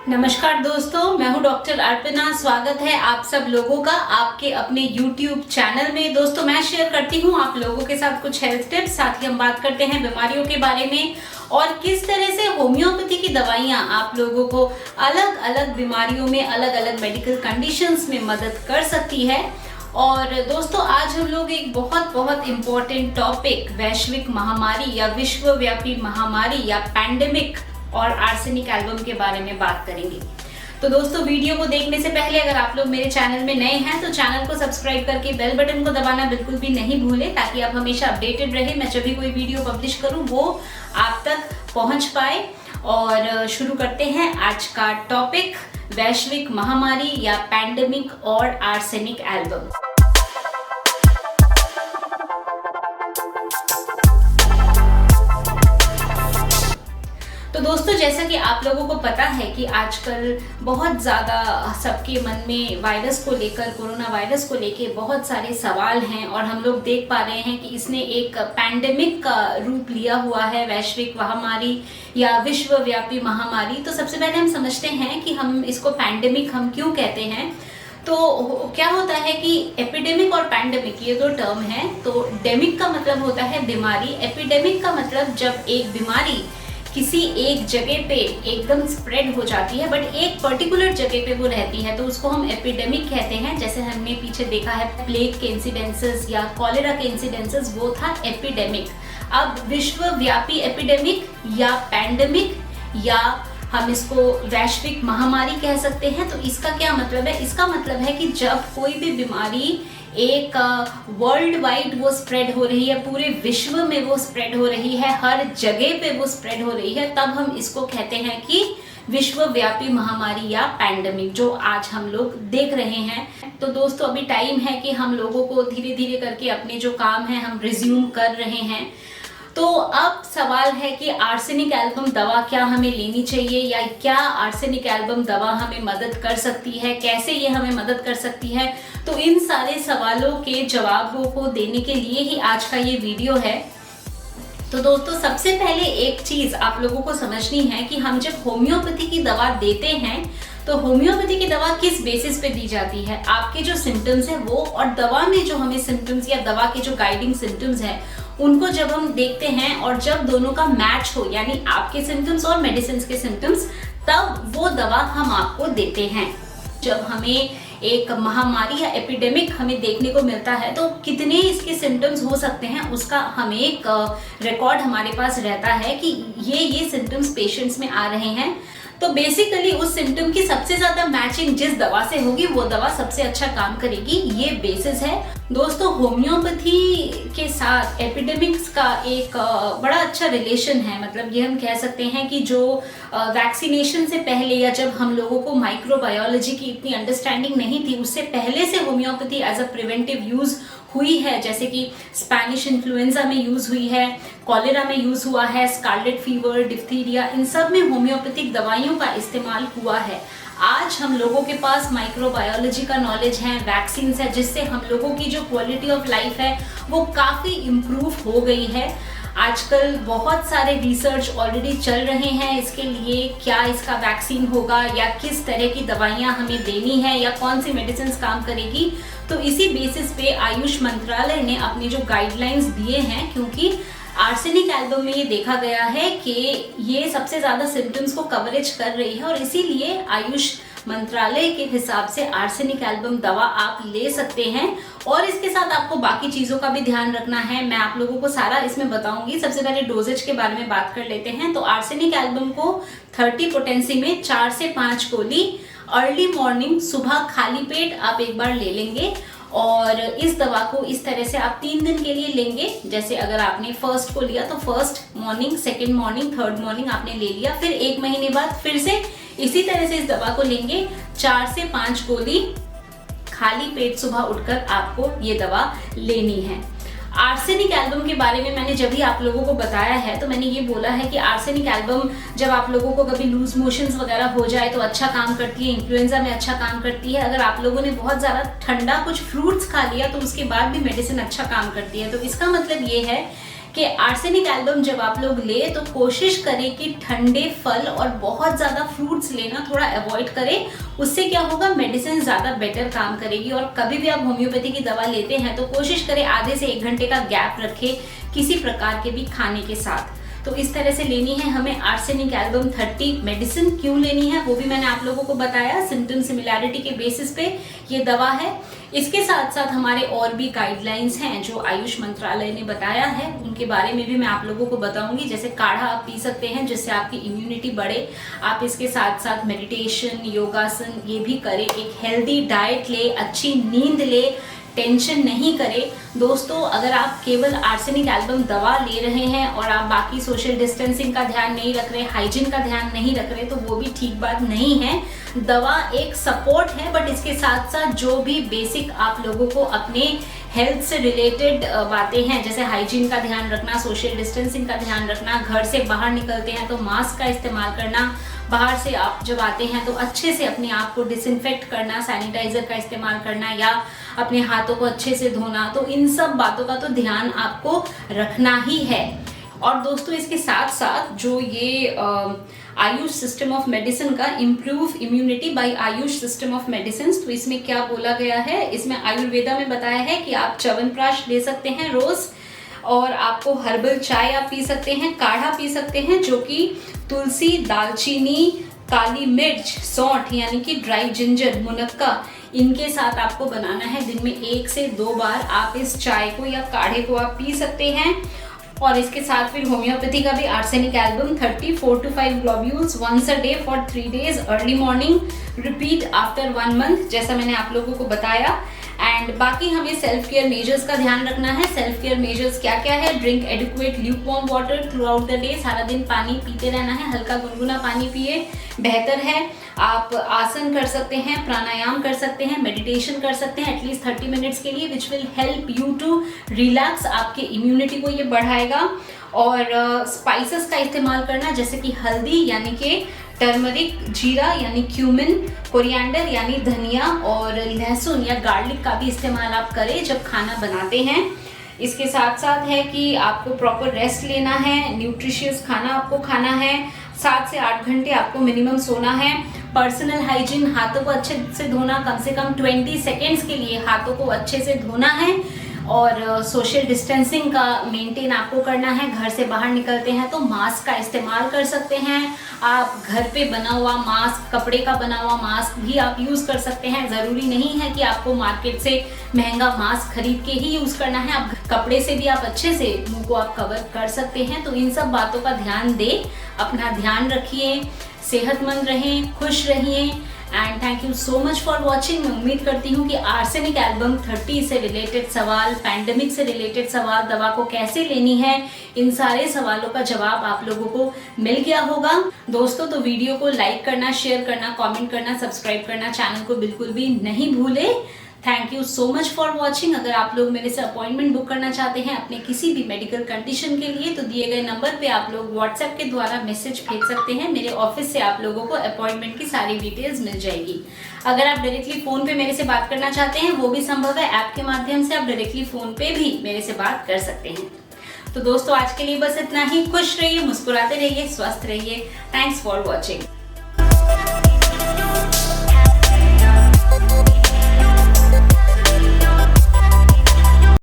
नमस्कार दोस्तों, मैं हूं डॉक्टर अर्पणा। स्वागत है आप सब लोगों का आपके अपने YouTube चैनल में। दोस्तों, मैं शेयर करती हूं आप लोगों के साथ कुछ हेल्थ टिप्स, साथ ही हम बात करते हैं बीमारियों के बारे में और किस तरह से होम्योपैथी की दवाइयां आप लोगों को अलग अलग बीमारियों में, अलग अलग मेडिकल कंडीशंस में मदद कर सकती है। और दोस्तों, आज हम लोग एक बहुत इम्पोर्टेंट टॉपिक, वैश्विक महामारी या विश्वव्यापी महामारी या पैंडेमिक और आर्सेनिक एल्बम के बारे में बात करेंगे। तो दोस्तों, वीडियो को देखने से पहले अगर आप लोग मेरे चैनल में नए हैं तो चैनल को सब्सक्राइब करके बेल बटन को दबाना बिल्कुल भी नहीं भूलें, ताकि आप हमेशा अपडेटेड रहे। मैं जब भी कोई वीडियो पब्लिश करूं वो आप तक पहुंच पाए। और शुरू करते हैं आज का टॉपिक, वैश्विक महामारी या पैंडेमिक और आर्सेनिक एल्बम। तो दोस्तों, जैसा कि आप लोगों को पता है कि आजकल बहुत ज़्यादा सबके मन में वायरस को लेकर, कोरोना वायरस को लेकर बहुत सारे सवाल हैं और हम लोग देख पा रहे हैं कि इसने एक पैंडेमिक का रूप लिया हुआ है, वैश्विक महामारी या विश्वव्यापी महामारी। तो सबसे पहले हम समझते हैं कि हम इसको पैंडेमिक हम क्यों कहते हैं। तो क्या होता है कि एपिडेमिक और पैंडेमिक ये दो टर्म हैं। तो डेमिक का मतलब होता है बीमारी, एपिडेमिक का मतलब जब एक बीमारी किसी एक जगह पे एकदम स्प्रेड हो जाती है, बट एक पर्टिकुलर जगह पे वो रहती है, तो उसको हम एपिडेमिक कहते हैं। जैसे हमने पीछे देखा है प्लेग के इंसिडेंसेस या कॉलेरा के इंसिडेंसेस, वो था एपिडेमिक। अब विश्वव्यापी एपिडेमिक या पैंडेमिक या हम इसको वैश्विक महामारी कह सकते हैं। तो इसका क्या मतलब है? इसका मतलब है कि जब कोई भी बीमारी एक वर्ल्ड वाइड वो स्प्रेड हो रही है, पूरे विश्व में वो स्प्रेड हो रही है, हर जगह पे वो स्प्रेड हो रही है, तब हम इसको कहते हैं कि विश्वव्यापी महामारी या पैंडेमिक, जो आज हम लोग देख रहे हैं। तो दोस्तों, अभी टाइम है कि हम लोगों को धीरे धीरे करके अपने जो काम है हम रिज्यूम कर रहे हैं। तो अब सवाल है कि आर्सेनिक एल्बम दवा क्या हमें लेनी चाहिए, या क्या आर्सेनिक एल्बम दवा हमें मदद कर सकती है, कैसे ये हमें मदद कर सकती है। तो इन सारे सवालों के जवाबों को देने के लिए ही आज का ये वीडियो है। तो दोस्तों, सबसे पहले एक चीज आप लोगों को समझनी है कि हम जब होम्योपैथी की दवा देते हैं तो होम्योपैथी की दवा किस बेसिस पे दी जाती है, आपके जो सिम्टम्स है वो, और दवा में जो हमें सिम्टम्स या दवा के जो गाइडिंग सिम्टम्स है उनको जब हम देखते हैं और जब दोनों का मैच हो, यानी आपके सिम्टम्स और मेडिसिन के सिम्टम्स, तब वो दवा हम आपको देते हैं। जब हमें एक महामारी या एपिडेमिक हमें देखने को मिलता है तो कितने इसके सिम्टम्स हो सकते हैं, उसका हमें एक रिकॉर्ड हमारे पास रहता है कि ये सिम्टम्स पेशेंट्स में आ रहे हैं। तो बेसिकली उस सिम्टम की सबसे ज्यादा मैचिंग जिस दवा से होगी वो दवा सबसे अच्छा काम करेगी, ये बेसिस है। दोस्तों, होम्योपैथी के साथ एपिडेमिक्स का एक बड़ा अच्छा रिलेशन है। मतलब ये हम कह सकते हैं कि जो वैक्सीनेशन से पहले या जब हम लोगों को माइक्रोबायोलॉजी की इतनी अंडरस्टैंडिंग नहीं थी, उससे पहले से homeopathy as a preventive use हुई है। जैसे कि स्पेनिश इन्फ्लुएंजा में यूज हुई है, कॉलेरा में यूज हुआ है, स्कारलेट फीवर, डिप्थीरिया, इन सब में होम्योपैथिक दवाइयों का इस्तेमाल हुआ है। आज हम लोगों के पास माइक्रोबायोलॉजी का नॉलेज है, वैक्सीन है, जिससे हम लोगों की जो क्वालिटी ऑफ लाइफ है वो काफ़ी इम्प्रूव हो गई है। आजकल बहुत सारे रिसर्च ऑलरेडी चल रहे हैं इसके लिए, क्या इसका वैक्सीन होगा या किस तरह की दवाइयाँ हमें देनी है या कौन सी मेडिसिन काम करेगी। तो इसी बेसिस पे आयुष मंत्रालय ने अपने जो गाइडलाइंस दिए हैं, क्योंकि आर्सेनिक एल्बम में ये देखा गया है कि ये सबसे ज़्यादा सिम्टम्स को कवरेज कर रही है, और इसीलिए आयुष मंत्रालय के हिसाब से आर्सेनिक एल्बम दवा आप ले सकते हैं। और इसके साथ आपको बाकी चीज़ों का भी ध्यान रखना है, मैं आप लोगों को सारा इसमें बताऊंगी। सबसे पहले डोजेज के बारे में बात कर लेते हैं। तो आर्सेनिक एल्बम को 30 पोटेंसी में 4 से 5 गोली अर्ली मॉर्निंग, सुबह खाली पेट आप एक बार ले लेंगे। और इस दवा को इस तरह से आप 3 दिन के लिए लेंगे। जैसे अगर आपने फर्स्ट को लिया तो first morning, second morning, third morning आपने ले लिया, फिर 1 महीने बाद फिर से इसी तरह से इस दवा को लेंगे। 4 से 5 गोली खाली पेट सुबह उठकर आपको ये दवा लेनी है। आर्सेनिक एल्बम के बारे में मैंने जब भी आप लोगों को बताया है तो मैंने ये बोला है कि आर्सेनिक एल्बम जब आप लोगों को कभी लूज मोशंस वगैरह हो जाए तो अच्छा काम करती है, इन्फ्लुएंजा में अच्छा काम करती है। अगर आप लोगों ने बहुत ज़्यादा ठंडा कुछ फ्रूट्स खा लिया तो उसके बाद भी मेडिसिन अच्छा काम करती है। तो इसका मतलब ये है कि आर्सेनिक एल्बम जब आप लोग ले तो कोशिश करें कि ठंडे फल और बहुत ज़्यादा फ्रूट्स लेना थोड़ा अवॉइड करें। उससे क्या होगा, मेडिसिन ज़्यादा बेटर काम करेगी। और कभी भी आप होम्योपैथी की दवा लेते हैं तो कोशिश करें आधे से 1 घंटे का गैप रखें किसी प्रकार के भी खाने के साथ। तो इस तरह से लेनी है हमें आर्सेनिक एल्बम 30 मेडिसिन। क्यों लेनी है वो भी मैंने आप लोगों को बताया, सिम्टम सिमिलैरिटी के बेसिस पे ये दवा है। इसके साथ साथ हमारे और भी गाइडलाइंस हैं जो आयुष मंत्रालय ने बताया है, उनके बारे में भी मैं आप लोगों को बताऊंगी। जैसे काढ़ा आप पी सकते हैं जिससे आपकी इम्यूनिटी बढ़े। आप इसके साथ साथ मेडिटेशन, योगासन ये भी करें, एक हेल्दी डाइट ले, अच्छी नींद ले, टेंशन नहीं करे। दोस्तों अगर आप केवल आर्सेनिक एल्बम दवा ले रहे हैं और आप बाकी सोशल डिस्टेंसिंग का ध्यान नहीं रख रहे, हाइजीन का ध्यान नहीं रख रहे, तो वो भी ठीक बात नहीं है। दवा एक सपोर्ट है, बट इसके साथ साथ जो भी बेसिक आप लोगों को अपने हेल्थ से रिलेटेड बातें हैं, जैसे हाइजीन का ध्यान रखना, सोशल डिस्टेंसिंग का ध्यान रखना, घर से बाहर निकलते हैं तो मास्क का इस्तेमाल करना, बाहर से आप जब आते हैं तो अच्छे से अपने आप को डिसइंफेक्ट करना, सैनिटाइजर का इस्तेमाल करना या अपने हाथों को अच्छे से धोना, तो इन सब बातों का तो ध्यान आपको रखना ही है। और दोस्तों इसके साथ साथ जो ये आयुष सिस्टम ऑफ मेडिसिन का improve immunity bye Ayush system of medicine, तो इसमें क्या बोला गया है, इसमें आयुर्वेदा में बताया है कि आप च्यवनप्राश ले सकते हैं रोज, और आपको हर्बल चाय आप पी सकते हैं, काढ़ा पी सकते हैं जो कि तुलसी, दालचीनी, काली मिर्च, सौंठ यानी कि ड्राई जिंजर, मुनक्का, इनके साथ आपको बनाना है। दिन में 1 से 2 बार आप इस चाय को या काढ़े को आप पी सकते हैं। और इसके साथ फिर होम्योपैथी का भी arsenic album 30 4 to 5 globules once a day for 3 days, early morning, repeat after 1 month, जैसा मैंने आप लोगों को बताया। एंड बाकी हमें सेल्फ केयर मेजर्स का ध्यान रखना है। सेल्फ केयर मेजर्स क्या क्या है, drink adequate lukewarm water through out the day, सारा दिन पानी पीते रहना है, हल्का गुनगुना पानी पिए, बेहतर है। आप आसन कर सकते हैं, प्राणायाम कर सकते हैं, मेडिटेशन कर सकते हैं एटलीस्ट 30 मिनट्स के लिए, which will help you to relax, आपके इम्यूनिटी को ये बढ़ाएगा। और स्पाइसेस का इस्तेमाल करना, जैसे कि हल्दी यानी कि टर्मरिक, जीरा यानी क्यूमिन, कोरिएंडर यानी धनिया, और लहसुन या गार्लिक का भी इस्तेमाल आप करें जब खाना बनाते हैं। इसके साथ साथ है कि आपको प्रॉपर रेस्ट लेना है, न्यूट्रिशियस खाना आपको खाना है, 7 से 8 घंटे आपको मिनिमम सोना है। पर्सनल हाइजीन, हाथों को अच्छे से धोना, कम से कम 20 सेकेंड्स के लिए हाथों को अच्छे से धोना है। और सोशल डिस्टेंसिंग का मेंटेन आपको करना है। घर से बाहर निकलते हैं तो मास्क का इस्तेमाल कर सकते हैं। आप घर पे बना हुआ मास्क, कपड़े का बना हुआ मास्क भी आप यूज़ कर सकते हैं। ज़रूरी नहीं है कि आपको मार्केट से महंगा मास्क खरीद के ही यूज़ करना है, आप कपड़े से भी आप अच्छे से मुंह को आप कवर कर सकते हैं। तो इन सब बातों का ध्यान दें, अपना ध्यान रखिए, सेहतमंद रहें, खुश रहिए। And thank you so much for watching. मैं उम्मीद करती हूँ कि आर्सेनिक एल्बम 30 से रिलेटेड सवाल, पैंडेमिक से रिलेटेड सवाल, दवा को कैसे लेनी है, इन सारे सवालों का जवाब आप लोगों को मिल गया होगा। दोस्तों तो वीडियो को लाइक करना, शेयर करना, कमेंट करना, सब्सक्राइब करना, चैनल को बिल्कुल भी नहीं भूले। Thank you so much for watching. अगर आप लोग मेरे से अपॉइंटमेंट बुक करना चाहते हैं अपने किसी भी मेडिकल कंडीशन के लिए, तो दिए गए नंबर पे आप लोग व्हाट्सएप के द्वारा मैसेज भेज सकते हैं। मेरे ऑफिस से आप लोगों को अपॉइंटमेंट की सारी डिटेल्स मिल जाएगी। अगर आप डायरेक्टली फ़ोन पे मेरे से बात करना चाहते हैं वो भी संभव है, ऐप के माध्यम से आप डायरेक्टली फ़ोन पे भी मेरे से बात कर सकते हैं। तो दोस्तों आज के लिए बस इतना ही। खुश रहिए, मुस्कुराते रहिए, स्वस्थ रहिए। Thanks for watching.